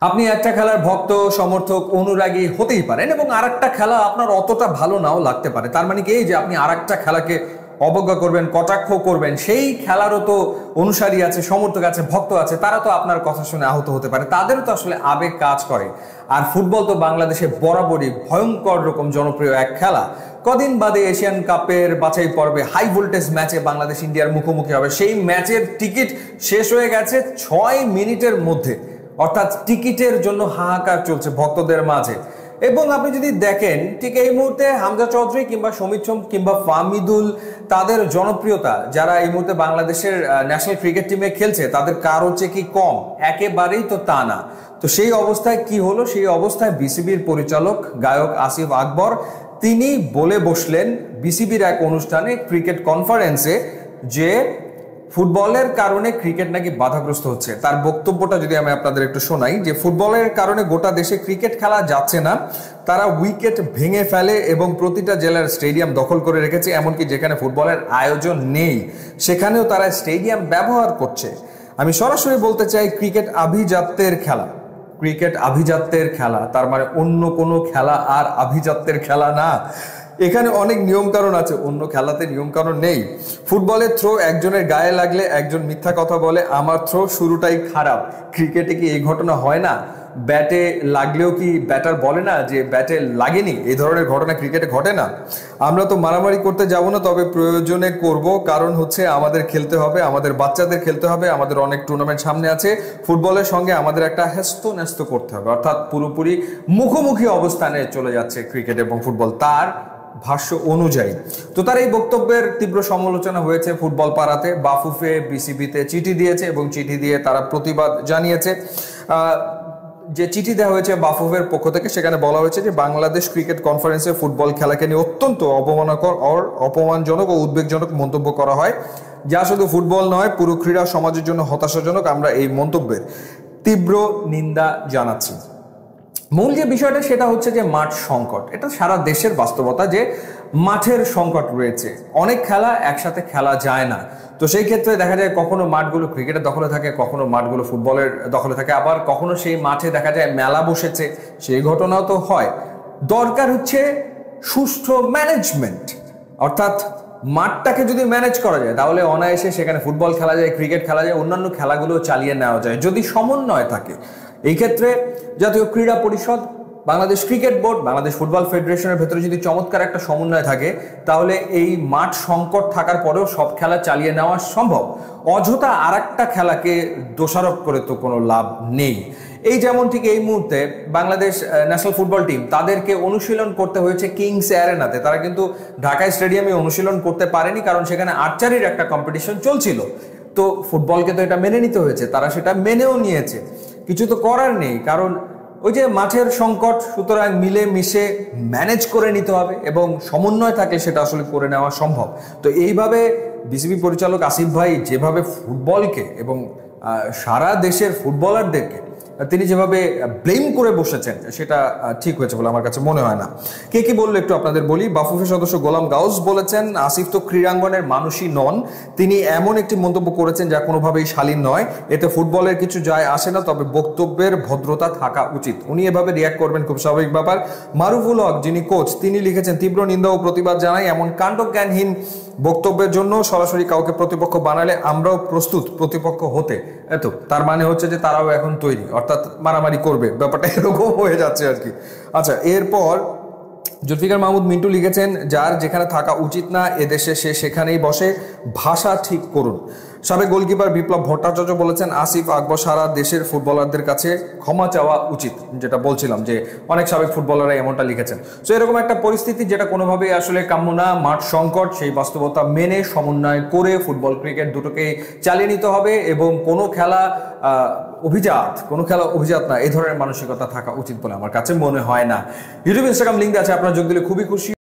আপনি একটা খেলার ভক্ত সমর্থক অনুরাগী হতেই পারেন এবং আরেকটা খেলা আপনার অতটা ভালো নাও লাগতে পারে। তার মানে কি এই যে আপনি আরেকটা খেলাকে অবজ্ঞা করবেন, কটাক্ষ করবেন, সেই খেলারও তো অনুসারী আছে, সমর্থক আছে, ভক্ত আছে, তারা তো আপনার কথা শুনে আহত হতে পারে, তাদেরও তো আসলে আবেগ কাজ করে। আর ফুটবল তো বাংলাদেশে বরাবরই ভয়ঙ্কর রকম জনপ্রিয় এক খেলা। কদিন বাদে এশিয়ান কাপের বাছাই পর্বে হাই ভোল্টেজ ম্যাচে বাংলাদেশ ইন্ডিয়ার মুখোমুখি হবে। সেই ম্যাচের টিকিট শেষ হয়ে গেছে 6 মিনিটের মধ্যে, অর্থাৎ টিকিটের জন্য হাহাকার চলছে ভক্তদের মাঝে। এবং আপনি যদি দেখেন ঠিক এই মুহূর্তে হামজা চৌধুরী কিংবা সমিত সোম কিংবা ফাহমিদুল, তাদের জনপ্রিয়তা, যারা এই মুহূর্তে বাংলাদেশের ন্যাশনাল ক্রিকেট টিমে খেলছে, তাদের কারো চেয়ে কি কম? একেবারেই তো তা না। তো সেই অবস্থায় কি হলো? সেই অবস্থায় বিসিবির পরিচালক গায়ক আসিফ আকবর তিনি বলে বসলেন বিসিবির এক অনুষ্ঠানে, ক্রিকেট কনফারেন্সে, যে ফুটবলের কারণে ক্রিকেট নাকি বাধাগ্রস্ত হচ্ছে। তার বক্তব্যটা যদি আমি আপনাদের একটু শোনাই, যে ফুটবলের কারণে গোটা দেশে ক্রিকেট খেলা যাচ্ছে না, তারা উইকেট ভেঙে ফেলে এবং প্রতিটা জেলার স্টেডিয়াম দখল করে রেখেছে, এমনকি যেখানে ফুটবলের আয়োজন নেই সেখানেও তারা স্টেডিয়াম ব্যবহার করছে। আমি সরাসরি বলতে চাই, ক্রিকেট আভিজাত্যের খেলা, ক্রিকেট আভিজাত্যের খেলা, তার মানে অন্য কোনো খেলা আর আভিজাত্যের খেলা না। এখানে অনেক নিয়ম কারণ আছে, অন্য খেলাতে নিয়ম কারণ নেই। ফুটবলের থ্রো একজনের গায়ে লাগলে একজন মিথ্যা কথা বলে, আমার থ্রো শুরুটাই খারাপ। ক্রিকেটে কি এই ঘটনা হয় না? ব্যাটে লাগলেও কি ব্যাটার বলে না যে ব্যাটে লাগেনি? এই ধরনের ঘটনা ক্রিকেটে ঘটে না। আমরা তো মারামারি করতে যাব না, তবে প্রয়োজনে করব, কারণ হচ্ছে আমাদের খেলতে হবে, আমাদের বাচ্চাদের খেলতে হবে, আমাদের অনেক টুর্নামেন্ট সামনে আছে। ফুটবলের সঙ্গে আমাদের একটা হেস্ত ন্যস্ত করতে হবে, অর্থাৎ পুরোপুরি মুখোমুখি অবস্থানে চলে যাচ্ছে ক্রিকেট এবং ফুটবল, তার ভাষ্য অনুযায়ী। তো তার এই বক্তব্যের তীব্র সমালোচনা হয়েছে ফুটবল পাড়াতে। বাফুফে বিসিবিতে চিঠি দিয়েছে এবং চিঠি দিয়ে তারা প্রতিবাদ জানিয়েছে। যে চিঠি দেওয়া হয়েছে বাফুফের পক্ষ থেকে, সেখানে বলা হয়েছে যে বাংলাদেশ ক্রিকেট কনফারেন্সে ফুটবল খেলাকে নিয়ে অত্যন্ত অপমানজনক ও উদ্বেগজনক মন্তব্য করা হয়, যা শুধু ফুটবল নয়, পুরো ক্রীড়া সমাজের জন্য হতাশাজনক। আমরা এই মন্তব্যের তীব্র নিন্দা জানাচ্ছি। মূল যে বিষয়টা সেটা হচ্ছে যে মাঠ সংকট, এটা সারা দেশের বাস্তবতা যে মাঠের সংকট রয়েছে। অনেক খেলা একসাথে খেলা যায় না। তো সেই ক্ষেত্রে দেখা যায় কখনো মাঠগুলো ক্রিকেটের দখলে থাকে, কখনো মাঠগুলো ফুটবলের দখলে থাকে, আবার কখনো সেই মাঠে দেখা যায় মেলা বসেছে, সেই ঘটনাও তো হয়। দরকার হচ্ছে সুষ্ঠু ম্যানেজমেন্ট, অর্থাৎ মাঠটাকে যদি ম্যানেজ করা যায় তাহলে অনায়াসে সেখানে ফুটবল খেলা যায়, ক্রিকেট খেলা যায়, অন্যান্য খেলাগুলো চালিয়ে নেওয়া যায় যদি সমন্বয় থাকে। এই ক্ষেত্রে জাতীয় ক্রীড়া পরিষদ, Bangladesh cricket board, Bangladesh football ফেডারেশনের ভেতরে যদি চমৎকার একটা সমন্বয় থাকে, তাহলে এই মাঠ সংকট থাকার পরেও সব খেলা চালিয়ে নেওয়া সম্ভব। অযথা আর একটা খেলাকে দোষারোপ করে তো কোনো লাভ নেই। এই যেমন ঠিক এই মুহূর্তে বাংলাদেশ ন্যাশনাল ফুটবল টিম, তাদেরকে অনুশীলন করতে হয়েছে কিংস অ্যারেনাতে। তারা কিন্তু ঢাকা স্টেডিয়ামে অনুশীলন করতে পারেনি, কারণ সেখানে আর্চারির একটা কম্পিটিশন চলছিল। তো ফুটবলকে তো এটা মেনে নিতে হয়েছে, তারা সেটা মেনেও নিয়েছে, কিছু তো করার নেই, কারণ ওই যে মাঠের সংকট। সুতরাং মিলে মিশে ম্যানেজ করে নিতে হবে এবং সমন্বয় থাকলে সেটা আসলে করে নেওয়া সম্ভব। তো এইভাবে বিসিবি পরিচালক আসিফ ভাই যেভাবে ফুটবলকে এবং সারা দেশের ফুটবলারদেরকে তিনি যেভাবে ব্লেম করে বসেছেন, সেটা ঠিক হয়েছে বলে আমার কাছে মনে হয় না। কে কি বললো একটু আপনাদের বলি। বাফুফের সদস্য গোলাম গাউস বলেছেন, আসিফ তো ক্রীড়াঙ্গনের মানুষই নন, তিনি এমন একটি মন্তব্য করেছেন যা কোনোভাবেই শালীন নয়, এতে ফুটবলের কিছু যায় আসে না, তবে বক্তব্যের ভদ্রতা থাকা উচিত। উনি এভাবে রিয়াক্ট করবেন খুব স্বাভাবিক ব্যাপার। মারুফুল হক, যিনি কোচ, তিনি লিখেছেন, তীব্র নিন্দা ও প্রতিবাদ জানাই এমন কাণ্ডজ্ঞানহীন বক্তব্যের জন্য। সরাসরি কাউকে প্রতিপক্ষ বানালে আমরাও প্রস্তুত প্রতিপক্ষ হতে। এত তার মানে হচ্ছে যে তারাও এখন তৈরি, অর্থাৎ মারামারি করবে, ব্যাপারটা এরকম হয়ে যাচ্ছে আর কি। আচ্ছা, এরপর জুলফিকার মাহমুদ মিন্টু লিখেছেন, যার যেখানে থাকা উচিত না এদেশে সে সেখানেই বসে, ভাষা ঠিক করুন। সাবেক গোলকিপার বিপ্লব ভট্টাচার্য বলেছেন, আসিফ আকবর সারা দেশের ফুটবলারদের কাছে ক্ষমা চাওয়া উচিত। যেটা বলছিলাম যে অনেক সাবেক ফুটবলাররা এমনটা লিখেছেন। তো এরকম একটা পরিস্থিতি যেটা কোনোভাবেই আসলে কাম্য না। মাঠ সংকট, সেই বাস্তবতা মেনে সমন্বয় করে ফুটবল ক্রিকেট দুটোকেই চালিয়ে নিতে হবে এবং কোনো খেলা অভিজাত না, এই ধরনের মানসিকতা থাকা উচিত বলে আমার কাছে মনে হয় না। ইউটিউব ইনস্টাগ্রাম লিঙ্ক আছে, আপনারা যোগ দিলে খুবই খুশি।